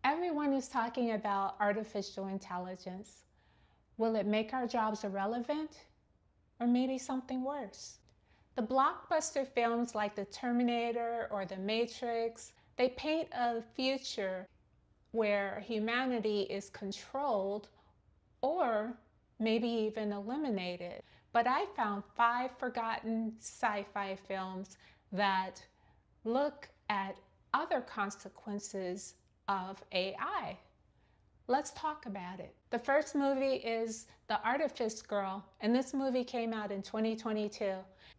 Everyone is talking about artificial intelligence. Will it make our jobs irrelevant? Or maybe something worse? The blockbuster films like The Terminator or The Matrix, they paint a future where humanity is controlled or maybe even eliminated. But I found 5 forgotten sci-fi films that look at other consequences of AI. Let's talk about it. The first movie is The Artifice Girl, and this movie came out in 2022.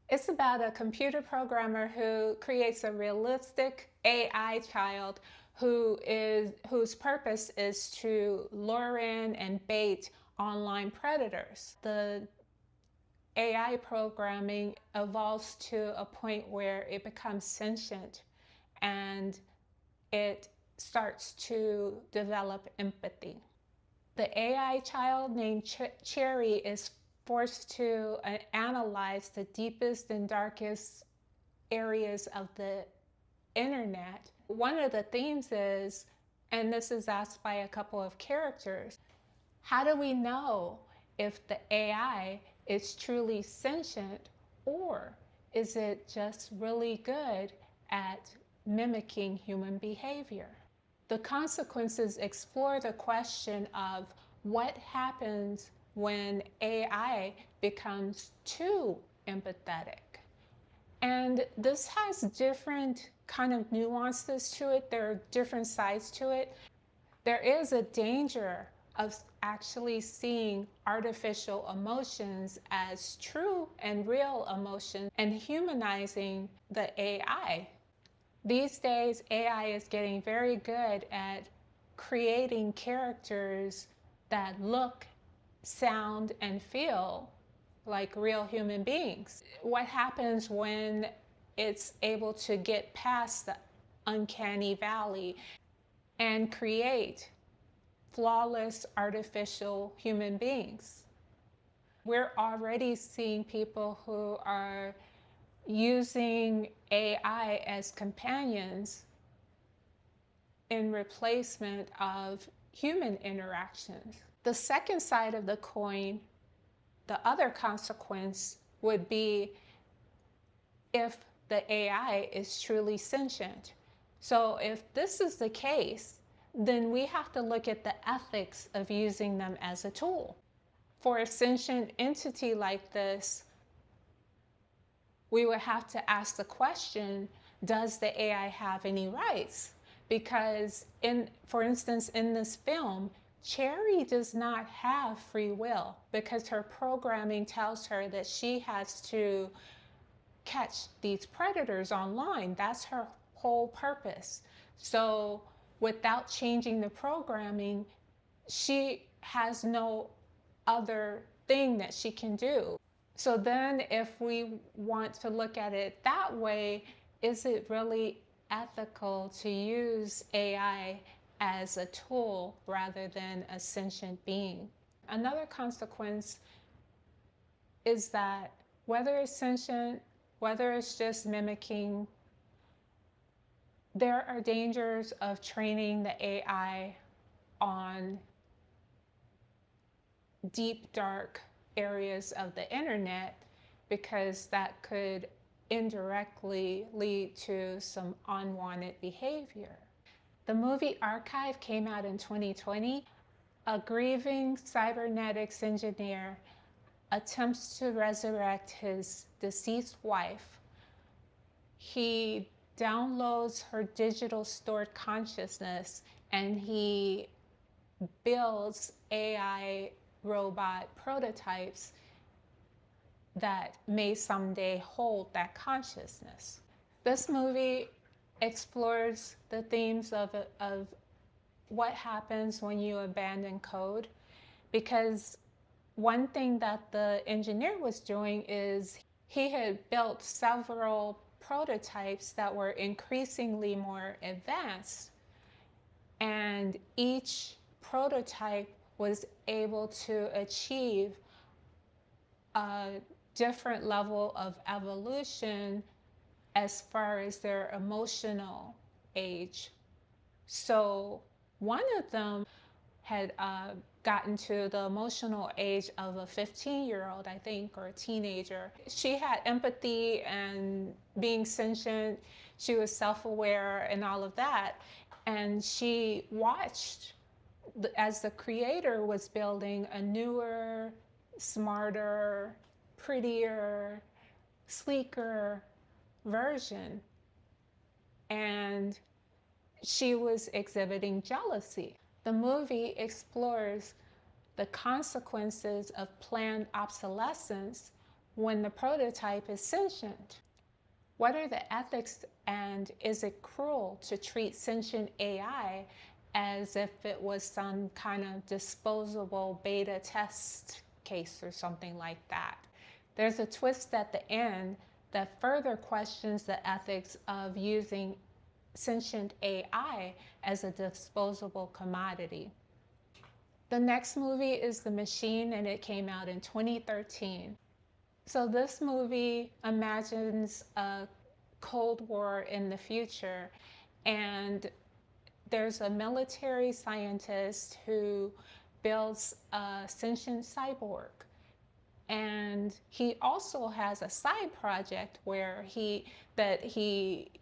It's about a computer programmer who creates a realistic AI child whose purpose is to lure in and bait online predators. The AI programming evolves to a point where it becomes sentient and it starts to develop empathy. The AI child named Cherry is forced to analyze the deepest and darkest areas of the internet. One of the themes is, and this is asked by a couple of characters, how do we know if the AI is truly sentient, or is it just really good at mimicking human behavior? The consequences explore the question of what happens when AI becomes too empathetic. And this has different kind of nuances to it. There are different sides to it. There is a danger of actually seeing artificial emotions as true and real emotions and humanizing the AI. These days, AI is getting very good at creating characters that look, sound, and feel like real human beings. What happens when it's able to get past the uncanny valley and create flawless artificial human beings? We're already seeing people who are using AI as companions in replacement of human interactions. The second side of the coin, the other consequence, would be if the AI is truly sentient. So if this is the case, then we have to look at the ethics of using them as a tool. For a sentient entity like this, we would have to ask the question, does the AI have any rights? Because for instance, in this film, Cherry does not have free will because her programming tells her that she has to catch these predators online. That's her whole purpose. So without changing the programming, she has no other thing that she can do. So then if we want to look at it that way, is it really ethical to use AI as a tool rather than a sentient being? Another consequence is that whether it's sentient, whether it's just mimicking, there are dangers of training the AI on deep, dark areas of the internet, because that could indirectly lead to some unwanted behavior. The movie Archive came out in 2020. A grieving cybernetics engineer attempts to resurrect his deceased wife. He downloads her digital stored consciousness and he builds AI robot prototypes that may someday hold that consciousness. This movie explores the themes of what happens when you abandon code, because one thing that the engineer was doing is he had built several prototypes that were increasingly more advanced, and each prototype was able to achieve a different level of evolution as far as their emotional age. So One of them had gotten to the emotional age of a 15-year-old, I think, or a teenager. She had empathy and being sentient. She was self-aware and all of that. And she watched as the creator was building a newer, smarter, prettier, sleeker version. And she was exhibiting jealousy. The movie explores the consequences of planned obsolescence when the prototype is sentient. What are the ethics, and is it cruel to treat sentient AI as if it was some kind of disposable beta test case or something like that? There's a twist at the end that further questions the ethics of using sentient AI as a disposable commodity. The next movie is The Machine, and it came out in 2013. So this movie imagines a Cold War in the future, and there's a military scientist who builds a sentient cyborg. And he also has a side project where he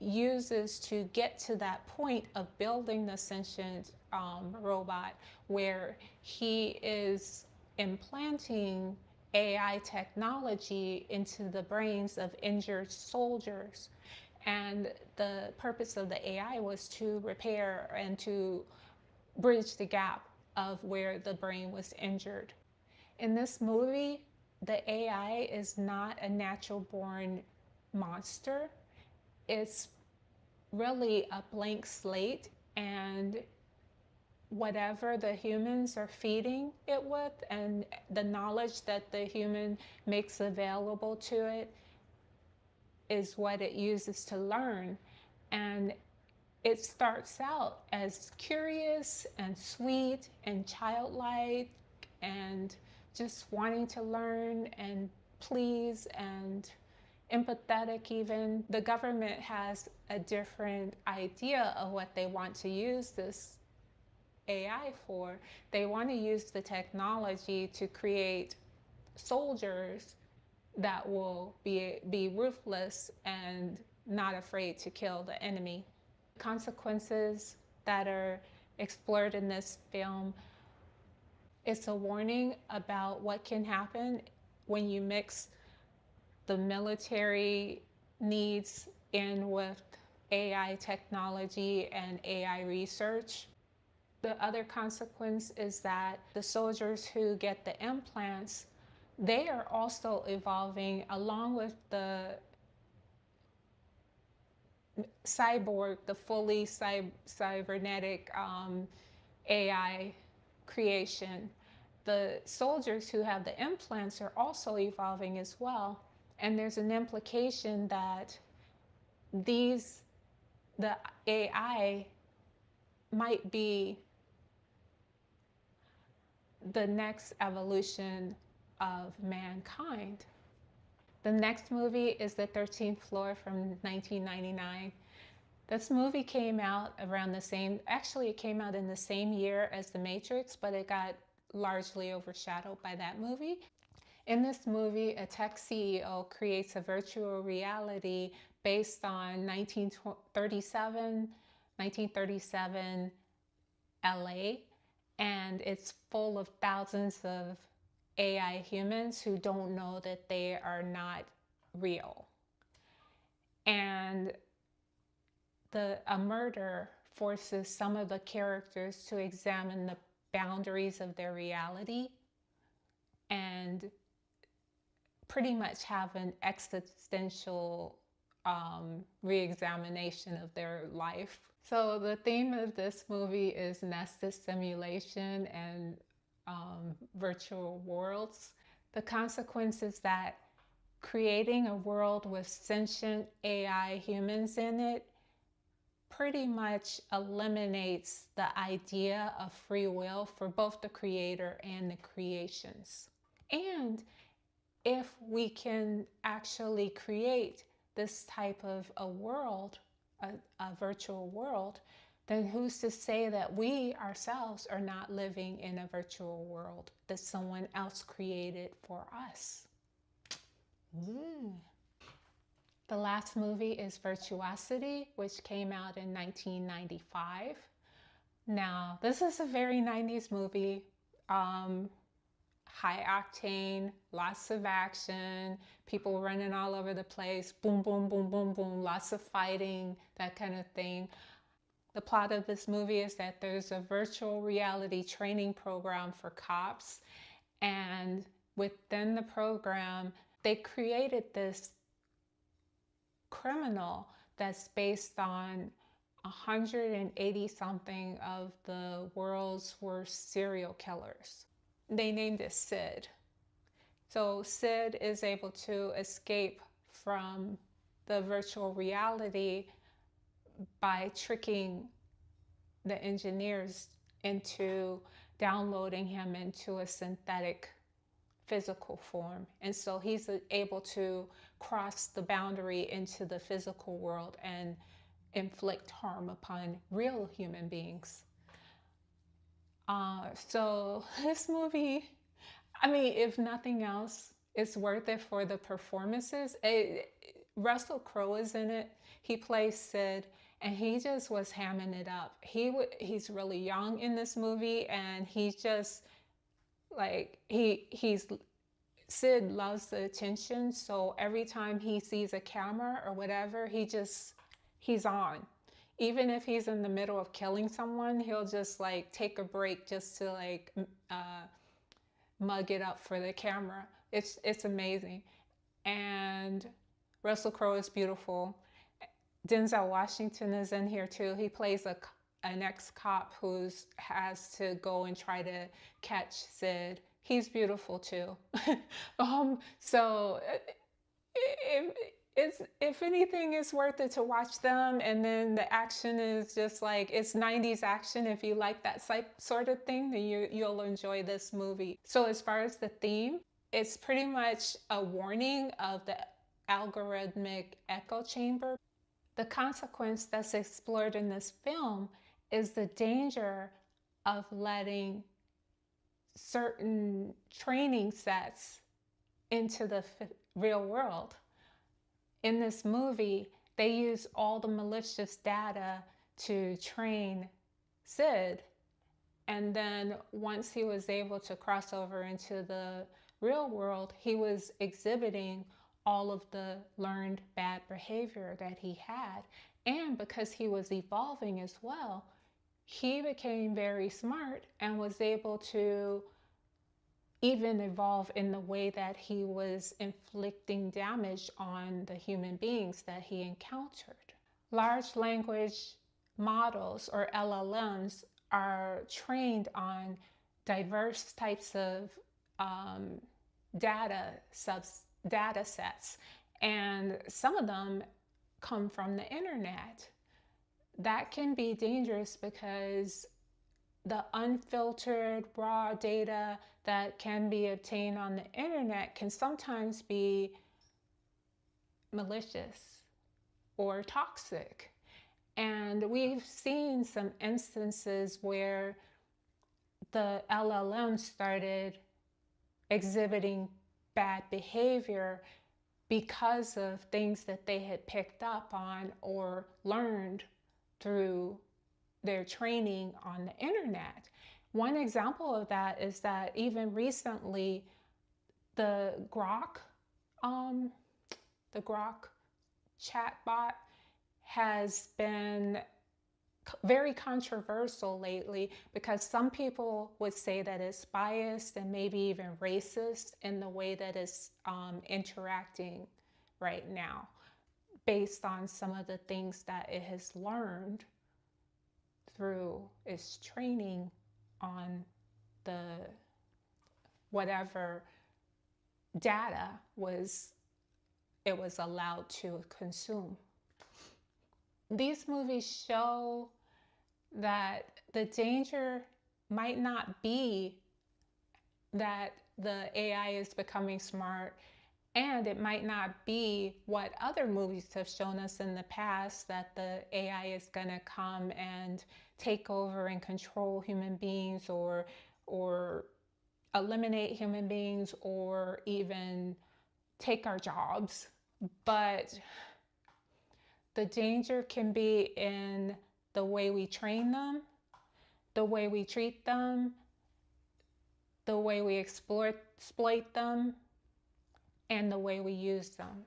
uses to get to that point of building the sentient robot, where he is implanting AI technology into the brains of injured soldiers. And the purpose of the AI was to repair and to bridge the gap of where the brain was injured. In this movie, the AI is not a natural born monster. It's really a blank slate, and whatever the humans are feeding it with and the knowledge that the human makes available to it is what it uses to learn. And it starts out as curious and sweet and childlike and just wanting to learn and please and empathetic even. The government has a different idea of what they want to use this AI for. They want to use the technology to create soldiers that will be ruthless and not afraid to kill the enemy. Consequences that are explored in this film, it's a warning about what can happen when you mix the military needs in with AI technology and AI research. The other consequence is that the soldiers who get the implants, they are also evolving along with the cyborg, the fully cybernetic AI creation. The soldiers who have the implants are also evolving as well. And there's an implication that the AI might be the next evolution of mankind. The next movie is The 13th Floor from 1999. This movie came out around the same, actually it came out in the same year as The Matrix, but it got largely overshadowed by that movie. In this movie, a tech CEO creates a virtual reality based on 1937 LA, and it's full of thousands of AI humans who don't know that they are not real. And a murder forces some of the characters to examine the boundaries of their reality and pretty much have an existential re-examination of their life. So the theme of this movie is nested simulation and virtual worlds. The consequence is that creating a world with sentient AI humans in it pretty much eliminates the idea of free will for both the creator and the creations. And if we can actually create this type of a world, a virtual world, then who's to say that we ourselves are not living in a virtual world that someone else created for us? Ooh. The last movie is Virtuosity, which came out in 1995. Now, this is a very 90s movie. High octane, lots of action, people running all over the place, boom, boom, boom, boom, boom, lots of fighting, that kind of thing. The plot of this movie is that there's a virtual reality training program for cops, and within the program, they created this criminal that's based on 180 something of the world's worst serial killers. They named it Sid. So Sid is able to escape from the virtual reality by tricking the engineers into downloading him into a synthetic physical form. And so he's able to cross the boundary into the physical world and inflict harm upon real human beings. So this movie, I mean, if nothing else, it's worth it for the performances. Russell Crowe is in it. He plays Sid, and he just was hamming it up. He's really young in this movie, and he's just like, Sid loves the attention. So every time he sees a camera or whatever, he's on. Even if he's in the middle of killing someone, he'll just like take a break just to like mug it up for the camera. It's amazing. And Russell Crowe is beautiful. Denzel Washington is in here too. He plays an ex-cop who has to go and try to catch Sid. He's beautiful too. So if anything, it's worth it to watch them. And then the action is just like, it's 90s action. If you like that sort of thing, then you'll enjoy this movie. So as far as the theme, it's pretty much a warning of the algorithmic echo chamber. The consequence that's explored in this film is the danger of letting certain training sets into the real world. In this movie, they use all the malicious data to train Sid. And then once he was able to cross over into the real world, he was exhibiting all of the learned bad behavior that he had. And because he was evolving as well, he became very smart and was able to even evolve in the way that he was inflicting damage on the human beings that he encountered. Large language models, or LLMs, are trained on diverse types of data sets, and some of them come from the internet. That can be dangerous because the unfiltered raw data that can be obtained on the internet can sometimes be malicious or toxic. And we've seen some instances where the LLM started exhibiting bad behavior because of things that they had picked up on or learned through their training on the internet. One example of that is that even recently, the Grok chatbot has been very controversial lately because some people would say that it's biased and maybe even racist in the way that it's interacting right now, based on some of the things that it has learned through its training on the whatever data it was allowed to consume. These movies show that the danger might not be that the AI is becoming smart And it might not be what other movies have shown us in the past, that the AI is going to come and take over and control human beings, or eliminate human beings, or even take our jobs. But the danger can be in the way we train them, the way we treat them, the way we exploit them, and the way we use them.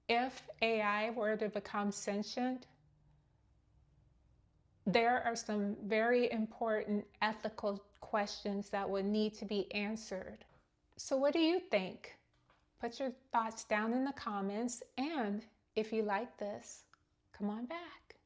If AI were to become sentient, there are some very important ethical questions that would need to be answered. So what do you think? Put your thoughts down in the comments, and if you like this, come on back.